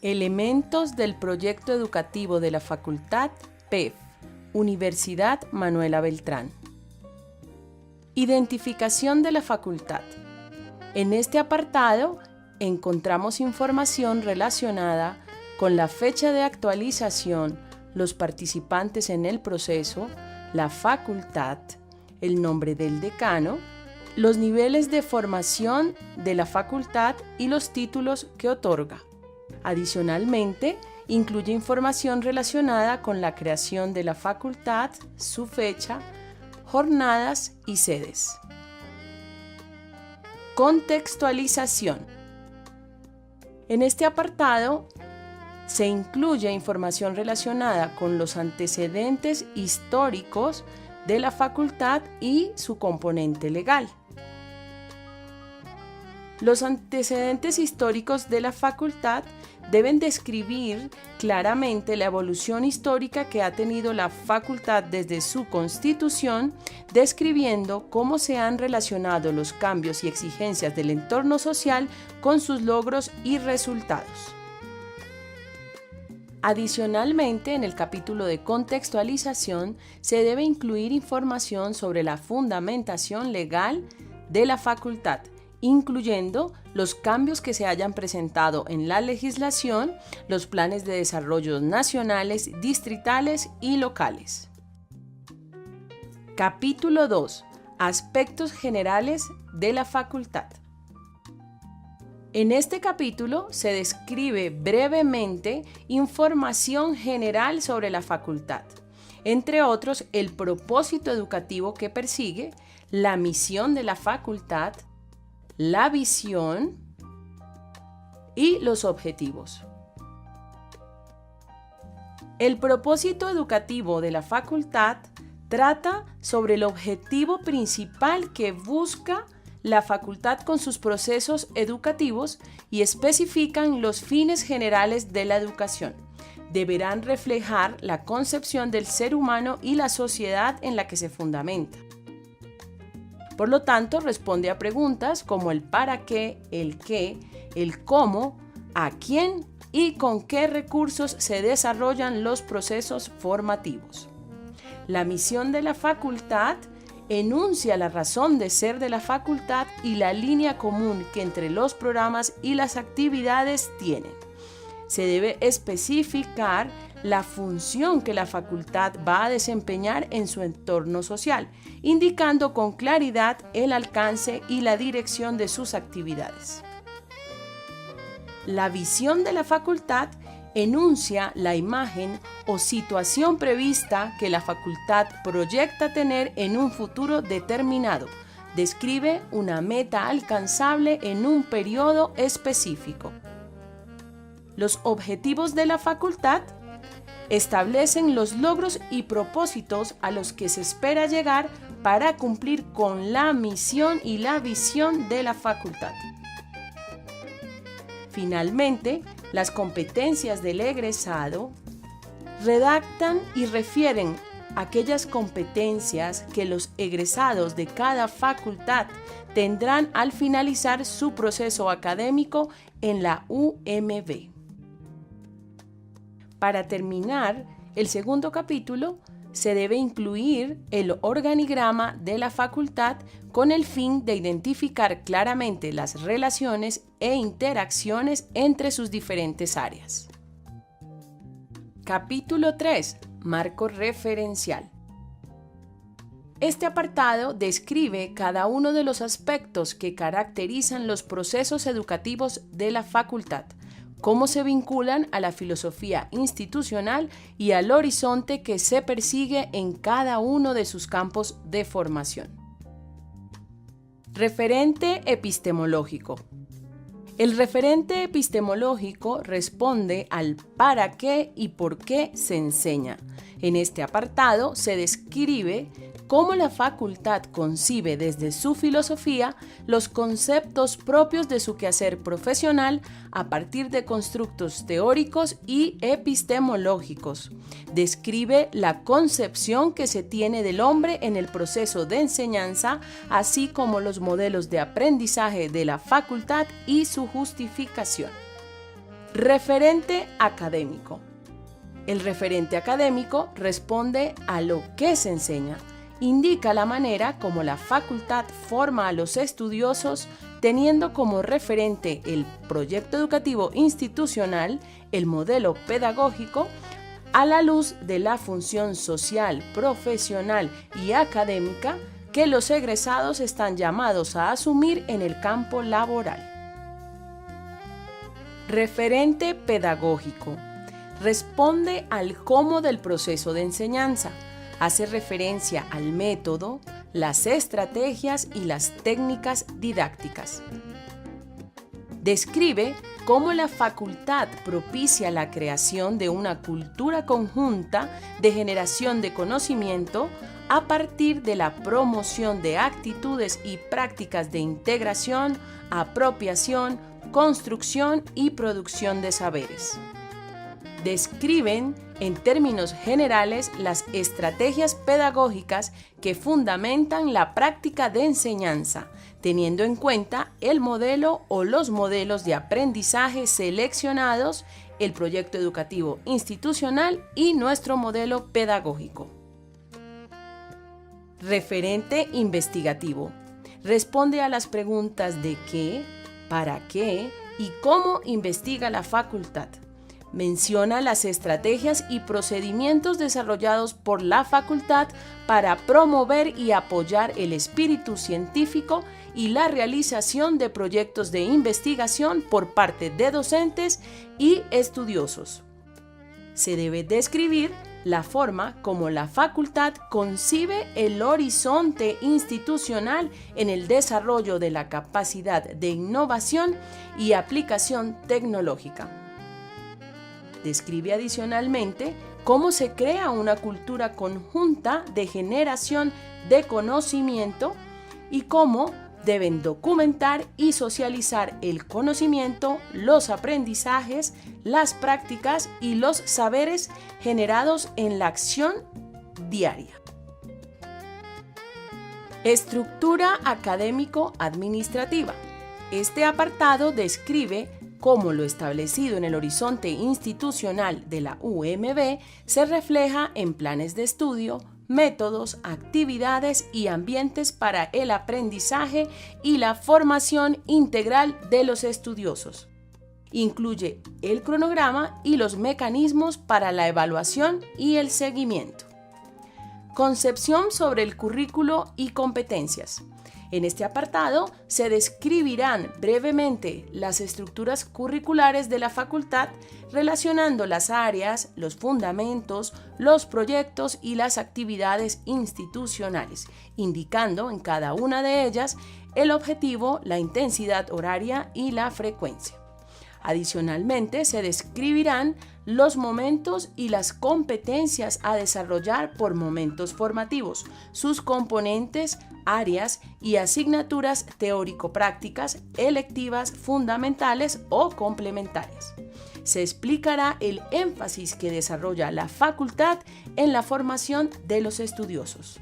Elementos del proyecto educativo de la Facultad PEF, Universidad Manuela Beltrán. Identificación de la facultad. En este apartado encontramos información relacionada con la fecha de actualización, los participantes en el proceso, la facultad, el nombre del decano, los niveles de formación de la facultad y los títulos que otorga. Adicionalmente, incluye información relacionada con la creación de la facultad, su fecha, jornadas y sedes. Contextualización. En este apartado se incluye información relacionada con los antecedentes históricos de la facultad y su componente legal. Los antecedentes históricos de la facultad deben describir claramente la evolución histórica que ha tenido la facultad desde su constitución, describiendo cómo se han relacionado los cambios y exigencias del entorno social con sus logros y resultados. Adicionalmente, en el capítulo de contextualización se debe incluir información sobre la fundamentación legal de la facultad, incluyendo los cambios que se hayan presentado en la legislación, los planes de desarrollo nacionales, distritales y locales. Capítulo 2. Aspectos generales de la facultad. En este capítulo se describe brevemente información general sobre la facultad, entre otros el propósito educativo que persigue, la misión de la facultad, la visión y los objetivos. El propósito educativo de la facultad trata sobre el objetivo principal que busca la facultad con sus procesos educativos y especifican los fines generales de la educación. Deberán reflejar la concepción del ser humano y la sociedad en la que se fundamenta. Por lo tanto, responde a preguntas como el para qué, el cómo, a quién y con qué recursos se desarrollan los procesos formativos. La misión de la facultad enuncia la razón de ser de la facultad y la línea común que entre los programas y las actividades tienen. Se debe especificar la función que la facultad va a desempeñar en su entorno social, indicando con claridad el alcance y la dirección de sus actividades. La visión de la facultad enuncia la imagen o situación prevista que la facultad proyecta tener en un futuro determinado. Describe una meta alcanzable en un periodo específico. Los objetivos de la facultad establecen los logros y propósitos a los que se espera llegar para cumplir con la misión y la visión de la facultad. Finalmente, las competencias del egresado redactan y refieren aquellas competencias que los egresados de cada facultad tendrán al finalizar su proceso académico en la UMB. Para terminar el segundo capítulo, se debe incluir el organigrama de la facultad con el fin de identificar claramente las relaciones e interacciones entre sus diferentes áreas. Capítulo 3. Marco referencial. Este apartado describe cada uno de los aspectos que caracterizan los procesos educativos de la facultad, cómo se vinculan a la filosofía institucional y al horizonte que se persigue en cada uno de sus campos de formación. Referente epistemológico. El referente epistemológico responde al para qué y por qué se enseña. En este apartado se describe cómo la facultad concibe desde su filosofía los conceptos propios de su quehacer profesional a partir de constructos teóricos y epistemológicos. Describe la concepción que se tiene del hombre en el proceso de enseñanza, así como los modelos de aprendizaje de la facultad y su justificación. Referente académico. El referente académico responde a lo que se enseña. Indica la manera como la facultad forma a los estudiosos teniendo como referente el proyecto educativo institucional, el modelo pedagógico, a la luz de la función social, profesional y académica que los egresados están llamados a asumir en el campo laboral. Referente pedagógico. Responde al cómo del proceso de enseñanza. Hace referencia al método, las estrategias y las técnicas didácticas. Describe cómo la facultad propicia la creación de una cultura conjunta de generación de conocimiento a partir de la promoción de actitudes y prácticas de integración, apropiación, construcción y producción de saberes. Describen en términos generales las estrategias pedagógicas que fundamentan la práctica de enseñanza, teniendo en cuenta el modelo o los modelos de aprendizaje seleccionados, el proyecto educativo institucional y nuestro modelo pedagógico. Referente investigativo. Responde a las preguntas de qué, para qué y cómo investiga la facultad. Menciona las estrategias y procedimientos desarrollados por la facultad para promover y apoyar el espíritu científico y la realización de proyectos de investigación por parte de docentes y estudiosos. Se debe describir la forma como la facultad concibe el horizonte institucional en el desarrollo de la capacidad de innovación y aplicación tecnológica. Describe adicionalmente cómo se crea una cultura conjunta de generación de conocimiento y cómo deben documentar y socializar el conocimiento, los aprendizajes, las prácticas y los saberes generados en la acción diaria. Estructura académico-administrativa. Este apartado describe cómo lo establecido en el horizonte institucional de la UMB se refleja en planes de estudio, métodos, actividades y ambientes para el aprendizaje y la formación integral de los estudiosos. Incluye el cronograma y los mecanismos para la evaluación y el seguimiento. Concepción sobre el currículo y competencias. En este apartado se describirán brevemente las estructuras curriculares de la facultad relacionando las áreas, los fundamentos, los proyectos y las actividades institucionales, indicando en cada una de ellas el objetivo, la intensidad horaria y la frecuencia. Adicionalmente, se describirán los momentos y las competencias a desarrollar por momentos formativos, sus componentes, áreas y asignaturas teórico-prácticas, electivas, fundamentales o complementarias. Se explicará el énfasis que desarrolla la facultad en la formación de los estudiosos.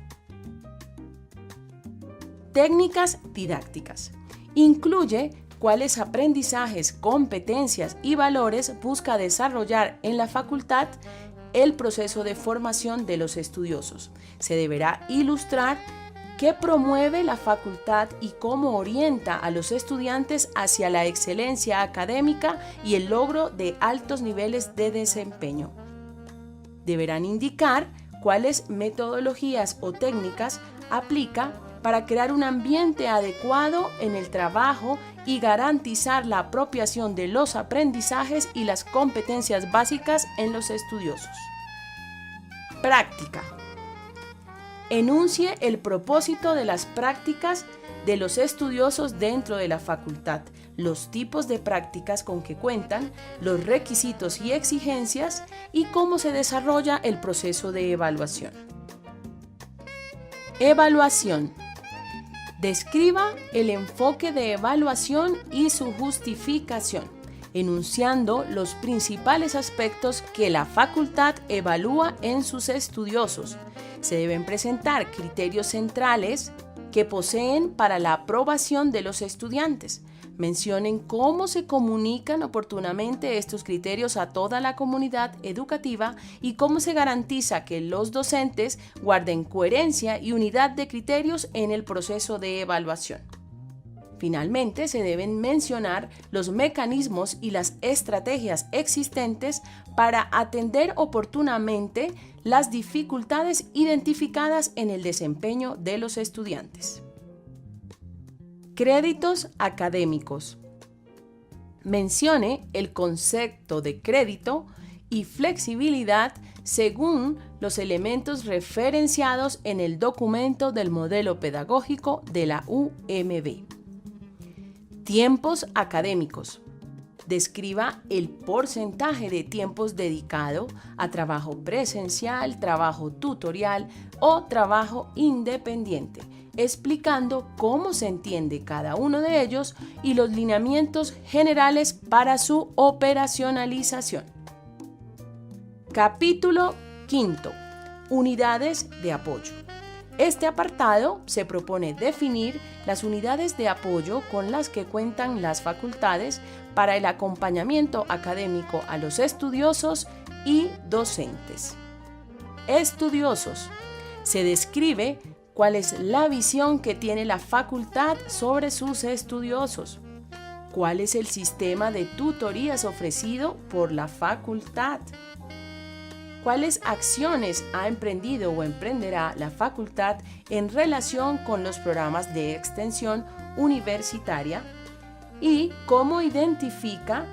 Técnicas didácticas. Incluye cuáles aprendizajes, competencias y valores busca desarrollar en la facultad el proceso de formación de los estudiosos. Se deberá ilustrar qué promueve la facultad y cómo orienta a los estudiantes hacia la excelencia académica y el logro de altos niveles de desempeño. Deberán indicar cuáles metodologías o técnicas aplica para crear un ambiente adecuado en el trabajo y garantizar la apropiación de los aprendizajes y las competencias básicas en los estudiosos. Práctica. Enuncie el propósito de las prácticas de los estudiosos dentro de la facultad, los tipos de prácticas con que cuentan, los requisitos y exigencias y cómo se desarrolla el proceso de evaluación. Evaluación. Describa el enfoque de evaluación y su justificación, enunciando los principales aspectos que la facultad evalúa en sus estudiosos. Se deben presentar criterios centrales, que poseen para la aprobación de los estudiantes. Mencionen cómo se comunican oportunamente estos criterios a toda la comunidad educativa y cómo se garantiza que los docentes guarden coherencia y unidad de criterios en el proceso de evaluación. Finalmente, se deben mencionar los mecanismos y las estrategias existentes para atender oportunamente las dificultades identificadas en el desempeño de los estudiantes. Créditos académicos. Mencione el concepto de crédito y flexibilidad según los elementos referenciados en el documento del modelo pedagógico de la UMB. Tiempos académicos. Describa el porcentaje de tiempos dedicado a trabajo presencial, trabajo tutorial o trabajo independiente, explicando cómo se entiende cada uno de ellos y los lineamientos generales para su operacionalización. Capítulo 5. Unidades de apoyo. Este apartado se propone definir las unidades de apoyo con las que cuentan las facultades para el acompañamiento académico a los estudiosos y docentes. Estudiosos. Se describe cuál es la visión que tiene la facultad sobre sus estudiosos. ¿Cuál es el sistema de tutorías ofrecido por la facultad? ¿Cuáles acciones ha emprendido o emprenderá la facultad en relación con los programas de extensión universitaria? ¿Y cómo identifica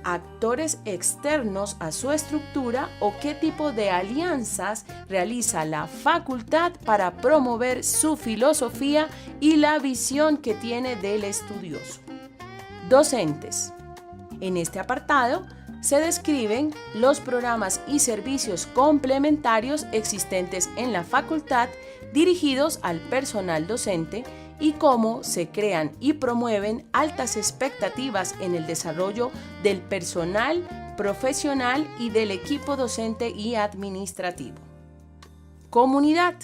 actores externos a su estructura o qué tipo de alianzas realiza la facultad para promover su filosofía y la visión que tiene del estudioso? Docentes. En este apartado se describen los programas y servicios complementarios existentes en la facultad dirigidos al personal docente y cómo se crean y promueven altas expectativas en el desarrollo del personal profesional y del equipo docente y administrativo. Comunidad.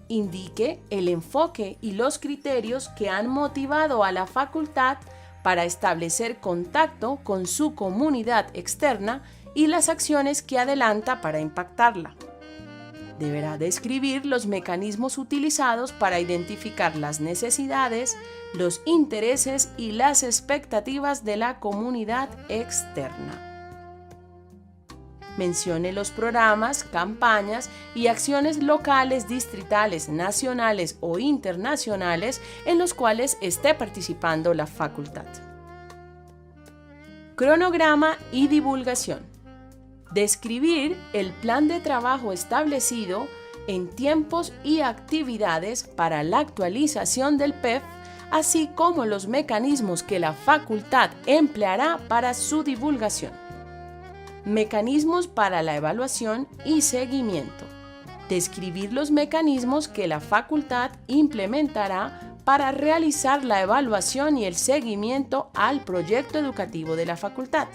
Indique el enfoque y los criterios que han motivado a la facultad para establecer contacto con su comunidad externa y las acciones que adelanta para impactarla. Deberá describir los mecanismos utilizados para identificar las necesidades, los intereses y las expectativas de la comunidad externa. Mencione los programas, campañas y acciones locales, distritales, nacionales o internacionales en los cuales esté participando la facultad. Cronograma y divulgación. Describir el plan de trabajo establecido en tiempos y actividades para la actualización del PEF, así como los mecanismos que la facultad empleará para su divulgación. Mecanismos para la evaluación y seguimiento. Describir los mecanismos que la facultad implementará para realizar la evaluación y el seguimiento al proyecto educativo de la facultad,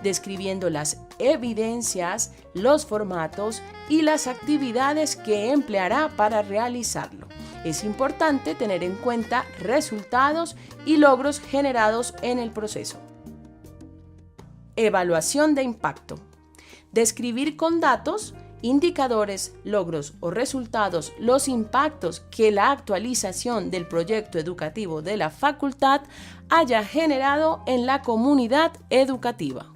describiendo las evidencias, los formatos y las actividades que empleará para realizarlo. Es importante tener en cuenta resultados y logros generados en el proceso. Evaluación de impacto. Describir con datos, indicadores, logros o resultados los impactos que la actualización del proyecto educativo de la facultad haya generado en la comunidad educativa.